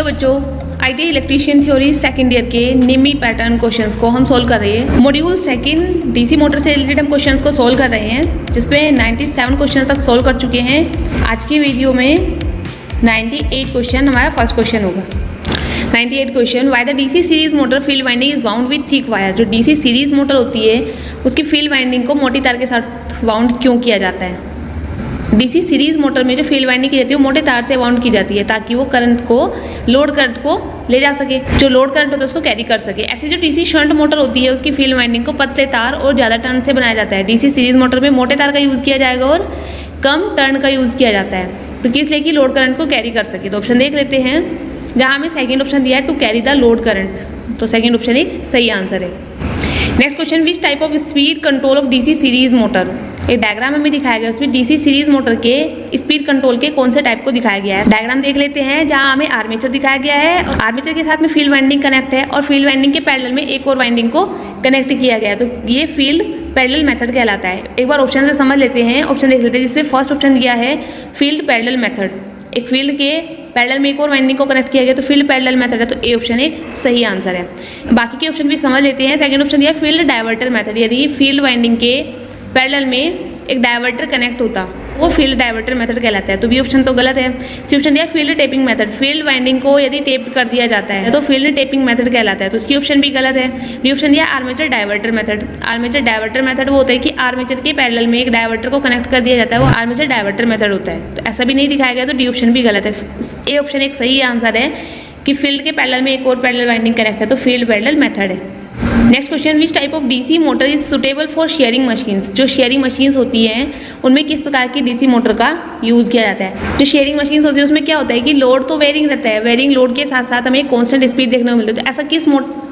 Hello बच्चों, ITI electrician theory second year के निमी pattern questions को हम सोल्व कर रहे हैं। मॉड्यूल सेकंड डीसी मोटर से रिलेटेड हम क्वेश्चंस को सोल्व कर रहे हैं, जिसमें 97 क्वेश्चन तक सोल्व कर चुके हैं। आज की वीडियो में 98 क्वेश्चन हमारा फर्स्ट क्वेश्चन होगा। 98 question, why the DC series motor field winding is wound with thick wire. जो डीसी सीरीज मोटर होती है उसकी फील्ड वाइंडिंग को मोटी तार के साथ वाउंड क्यों किया जाता है। डीसी सीरीज मोटर में जो फील्ड वाइंडिंग की जाती है वो मोटे तार से वाउंड की जाती है, ताकि वो करंट को, लोड करंट को ले जा सके, जो लोड करंट होता है उसको कैरी कर सके। ऐसी जो डीसी शंट मोटर होती है उसकी फील्ड वाइंडिंग को पतले तार और ज़्यादा टर्न से बनाया जाता है। डीसी सीरीज मोटर में मोटे तार का यूज़ किया जाएगा और कम टर्न का यूज़ किया जाता है, तो किस लिए कि लोड करंट को कैरी कर सके। तो ऑप्शन देख लेते हैं, जहाँ हमें सेकेंड ऑप्शन दिया है to carry the load current, तो सेकेंड ऑप्शन एक सही आंसर है। Next question, which type of speed control of DC series motor. एक डायग्राम हमें दिखाया गया, उसमें डीसी सीरीज मोटर के स्पीड कंट्रोल के कौन से टाइप को दिखाया गया है। डायग्राम देख लेते हैं, जहां हमें आर्मेचर दिखाया गया है, आर्मेचर के साथ में फील्ड वाइंडिंग कनेक्ट है और फील्ड वाइंडिंग के पैरेलल में एक और वाइंडिंग को कनेक्ट किया गया है, तो ये फील्ड पैरेलल मेथड कहलाता है। एक बार ऑप्शन से समझ लेते हैं, ऑप्शन देख लेते हैं, जिसमें फर्स्ट ऑप्शन दिया है फील्ड पैरेलल मेथड। एक फील्ड के पैरेलल में एक और वाइंडिंग को कनेक्ट किया गया, तो फील्ड पैरेलल मेथड है, तो ए ऑप्शन एक सही आंसर है। बाकी के ऑप्शन भी समझ लेते हैं। सेकंड ऑप्शन दिया फील्ड डाइवर्टर मेथड, यदि फील्ड वाइंडिंग के पैरेलल में एक डाइवर्टर कनेक्ट होता वो फील्ड डाइवर्टर मेथड कहलाता है, तो बी ऑप्शन तो गलत है। सी ऑप्शन दिया field tapping method, field winding को यदि टेप कर दिया जाता है तो फील्ड टेपिंग मेथड कहलाता है, तो सी ऑप्शन भी गलत है। डी ऑप्शन दिया armature diverter method, armature diverter method वो होता है कि आर्मेचर के पैरेलल में एक डाइवर्टर को कनेक्ट कर दिया जाता है, वो आर्मेचर डाइवर्टर मेथड होता है, तो ऐसा भी नहीं दिखाया गया, तो डी ऑप्शन भी गलत है। ए ऑप्शन एक सही आंसर है कि फील्ड के पैरेलल में एक और पैरेलल वाइंडिंग कनेक्ट है, तो फील्ड पैरेलल मेथड है। Next question, which type of DC motor is suitable for sharing machines. जो शेयरिंग मशीन्स होती हैं उनमें किस प्रकार की डीसी मोटर का यूज़ किया जाता है। जो शेयरिंग मशीन्स होती है उसमें क्या होता है कि लोड तो वेरिंग रहता है, वेरिंग लोड के साथ साथ हमें कांस्टेंट स्पीड देखने को मिलती है, तो ऐसा किस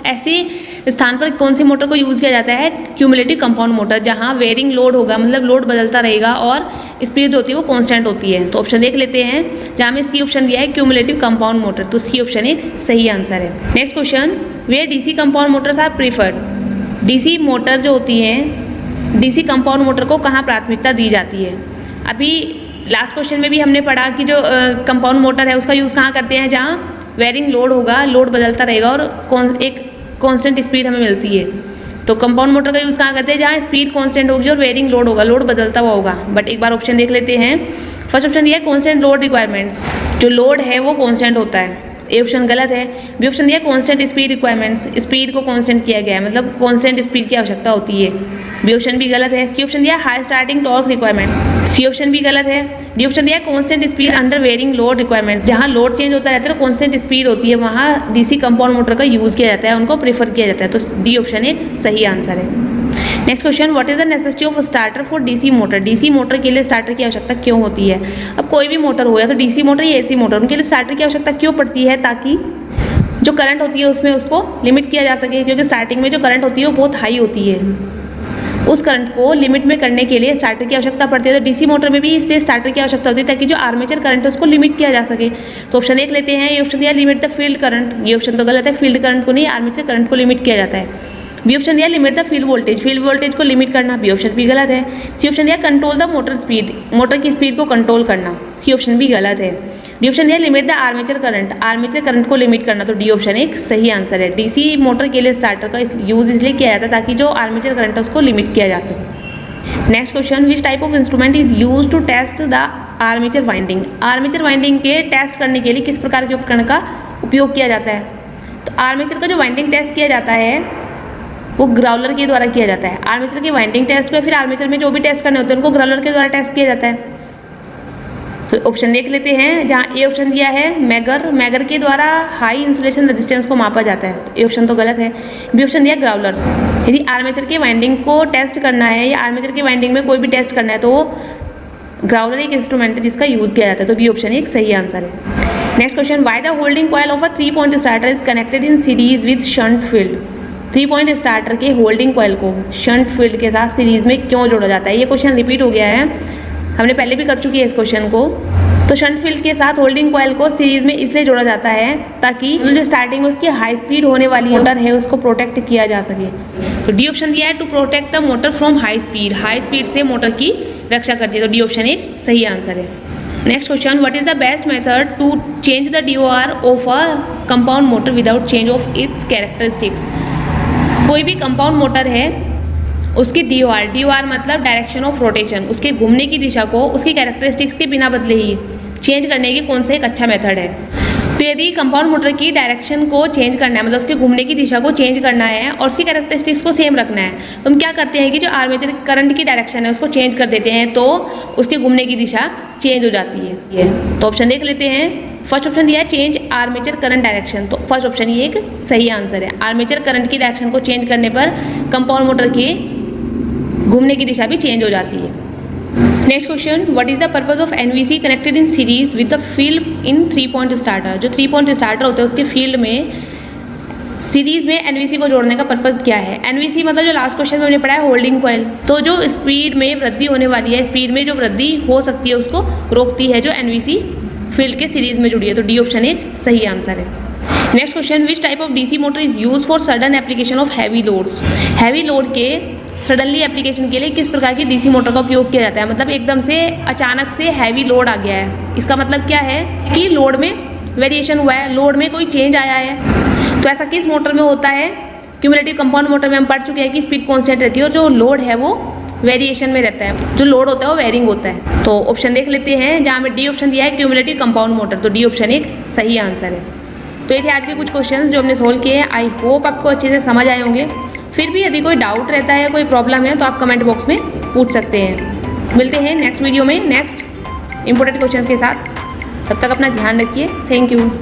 ऐसे स्थान पर कौन सी मोटर को यूज़ किया जाता है, क्यूमुलेटिव कंपाउंड मोटर, जहाँ वेरिंग लोड होगा, मतलब लोड बदलता रहेगा और स्पीड जो होती है वो कांस्टेंट होती है। तो ऑप्शन देख लेते हैं, जहाँ हमें सी ऑप्शन दिया है क्यूमुलेटिव कंपाउंड मोटर, तो सी ऑप्शन एक सही आंसर है। Next question, where DC compound motors are preferred. DC motor जो होती है, डीसी कंपाउंड मोटर को कहाँ प्राथमिकता दी जाती है। अभी लास्ट क्वेश्चन में भी हमने पढ़ा कि जो कंपाउंड मोटर है उसका यूज़ कहाँ करते हैं, जहाँ वेरिंग लोड होगा, लोड बदलता रहेगा और एक कांस्टेंट स्पीड हमें मिलती है, तो कंपाउंड मोटर का यूज़ कहाँ करते हैं, जहाँ स्पीड कांस्टेंट होगी और वेरिंग लोड होगा, लोड बदलता हुआ होगा। बट एक बार ऑप्शन देख लेते हैं। फर्स्ट ऑप्शन दिया है कांस्टेंट लोड रिक्वायरमेंट्स, जो लोड है वो कांस्टेंट होता है, ए ऑप्शन गलत है। बी ऑप्शन दिया कांस्टेंट स्पीड रिक्वायरमेंट्स, स्पीड को कांस्टेंट किया गया है, मतलब कांस्टेंट स्पीड की आवश्यकता होती है, बी ऑप्शन भी गलत है। सी ऑप्शन दिया high starting torque requirement, C option भी गलत है। डी ऑप्शन दिया constant speed under varying load requirement, जहाँ लोड चेंज होता रहता है तो कांस्टेंट स्पीड होती है, वहाँ डीसी कंपाउंड मोटर का यूज़ किया जाता है, उनको प्रेफर किया जाता है, तो डी ऑप्शन एक सही आंसर है। Next question, what is the necessity of starter for DC motor. DC motor के लिए स्टार्टर की आवश्यकता क्यों होती है। अब कोई भी मोटर हो, या तो डीसी मोटर या एसी मोटर, उनके लिए स्टार्टर की आवश्यकता क्यों पड़ती है, ताकि जो करंट होती है उसमें उसको लिमिट किया जा सके, क्योंकि स्टार्टिंग में जो करंट होती है वो बहुत हाई होती है, उस करंट को लिमिट में करने के लिए स्टार्टर की आवश्यकता पड़ती है। तो डीसी मोटर में भी इसलिए स्टार्टर की आवश्यकता होती है, ताकि जो आर्मेचर करंट है उसको लिमिट किया जा सके। तो ऑप्शन देख लेते हैं, ये ऑप्शन दिया लिमिट द फील्ड करंट, ये ऑप्शन तो गलत है, फील्ड करंट को नहीं, आर्मेचर करंट को लिमिट किया जाता है। बी ऑप्शन दिया limit the field voltage, field voltage को लिमिट करना, बी ऑप्शन भी गलत है। सी ऑप्शन दिया control the motor speed, motor की स्पीड को कंट्रोल करना, सी ऑप्शन भी गलत है। डी ऑप्शन दिया limit the armature current, armature current को लिमिट करना, तो डी ऑप्शन एक सही आंसर है। डीसी मोटर के लिए स्टार्टर का यूज़ इसलिए किया जाता है ताकि जो आर्मेचर करंट है उसको लिमिट किया जा सके। Next question, which type of instrument is use to test the armature winding. Armature winding के टेस्ट करने के लिए किस प्रकार के उपकरण का उपयोग किया जाता है। तो आर्मेचर का जो वाइंडिंग टेस्ट किया जाता है वो ग्राउलर के द्वारा किया जाता है। आर्मेचर के वाइंडिंग टेस्ट को या फिर आर्मेचर में जो भी टेस्ट करने होते हैं उनको ग्राउलर के द्वारा टेस्ट किया जाता है। तो ऑप्शन देख लेते हैं, जहाँ ए ऑप्शन दिया है मैगर के द्वारा हाई इंसुलेशन रेजिस्टेंस को मापा जाता है, तो ए ऑप्शन तो गलत है। बी ऑप्शन दिया ग्राउलर, यदि आर्मेचर के वाइंडिंग को टेस्ट करना है या आर्मेचर के वाइंडिंग में कोई भी टेस्ट करना है तो ग्राउलर एक इंस्ट्रूमेंट है जिसका यूज़ किया जाता है, तो बी ऑप्शन एक सही आंसर है। Next question, why the holding coil of a 3 point starter is connected in series with shunt field. 3 point starter के होल्डिंग कॉइल को शंट फील्ड के साथ सीरीज में क्यों जोड़ा जाता है। ये क्वेश्चन रिपीट हो गया है, हमने पहले भी कर चुकी है इस क्वेश्चन को। तो शंट फील्ड के साथ होल्डिंग कॉइल को सीरीज में इसलिए जोड़ा जाता है ताकि जो स्टार्टिंग में उसकी हाई स्पीड होने वाली मोटर है उसको प्रोटेक्ट किया जा सके। तो डी ऑप्शन दिया है to protect the motor from high speed से मोटर की रक्षा करती है, तो डी ऑप्शन एक सही आंसर है। Next question, what is the best method to change the DOR of a compound motor without change of its characteristics. कोई भी कंपाउंड मोटर है, उसकी DOR मतलब डायरेक्शन ऑफ रोटेशन, उसके घूमने की दिशा को उसकी कैरेक्टरिस्टिक्स के बिना बदले ही चेंज करने की कौन सा एक अच्छा मेथड है। तो यदि कंपाउंड मोटर की डायरेक्शन को चेंज करना है, मतलब उसके घूमने की दिशा को चेंज करना है और उसकी कैरेक्टरिस्टिक्स को सेम रखना है, तो हम क्या करते हैं कि जो आर्मेचर करंट की डायरेक्शन है उसको चेंज कर देते हैं, तो उसके घूमने की दिशा चेंज हो जाती है। तो ऑप्शन देख लेते हैं। फर्स्ट ऑप्शन दिया है चेंज आर्मेचर करंट डायरेक्शन, तो फर्स्ट ऑप्शन ये एक सही आंसर है। आर्मेचर करंट की डायरेक्शन को चेंज करने पर कंपाउंड मोटर की घूमने की दिशा भी चेंज हो जाती है। Next question, what is the purpose of NVC connected in series with the field in 3 point starter. जो 3 पॉइंट स्टार्टर होते हैं उसके फील्ड में सीरीज में NVC को जोड़ने का पर्पज क्या है। NVC मतलब जो लास्ट क्वेश्चन में हमने पढ़ा है होल्डिंग कॉइल, तो जो स्पीड में वृद्धि होने वाली है, स्पीड में जो वृद्धि हो सकती है उसको रोकती है जो NVC फील्ड के सीरीज में जुड़ी है। तो डी ऑप्शन एक सही आंसर है। Next question, which type of DC motor is use for sudden application of heavy loads. Heavy load के सडनली एप्लीकेशन के लिए किस प्रकार की DC मोटर का उपयोग किया जाता है। मतलब एकदम से अचानक से हैवी लोड आ गया है, इसका मतलब क्या है कि लोड में वेरिएशन हुआ है, लोड में कोई चेंज आया है। तो ऐसा किस मोटर में होता है। क्यूमुलेटिव कंपाउंड मोटर में हम पढ़ चुके हैं कि स्पीड कांस्टेंट रहती है और जो लोड है वो वेरिएशन में रहता है, जो लोड होता है वो वेरिंग होता है। तो ऑप्शन देख लेते हैं, जहाँ हमें डी ऑप्शन दिया है क्यूमुलेटिव कंपाउंड मोटर, तो डी ऑप्शन एक सही आंसर है। तो ये थे आज के कुछ क्वेश्चंस जो हमने सोल्व किए हैं। आई होप आपको अच्छे से समझ आए होंगे। फिर भी यदि कोई डाउट रहता है, कोई प्रॉब्लम है, तो आप कमेंट बॉक्स में पूछ सकते हैं। मिलते हैं नेक्स्ट वीडियो में नेक्स्ट इंपॉर्टेंट क्वेश्चन के साथ। तब तक अपना ध्यान रखिए। Thank you.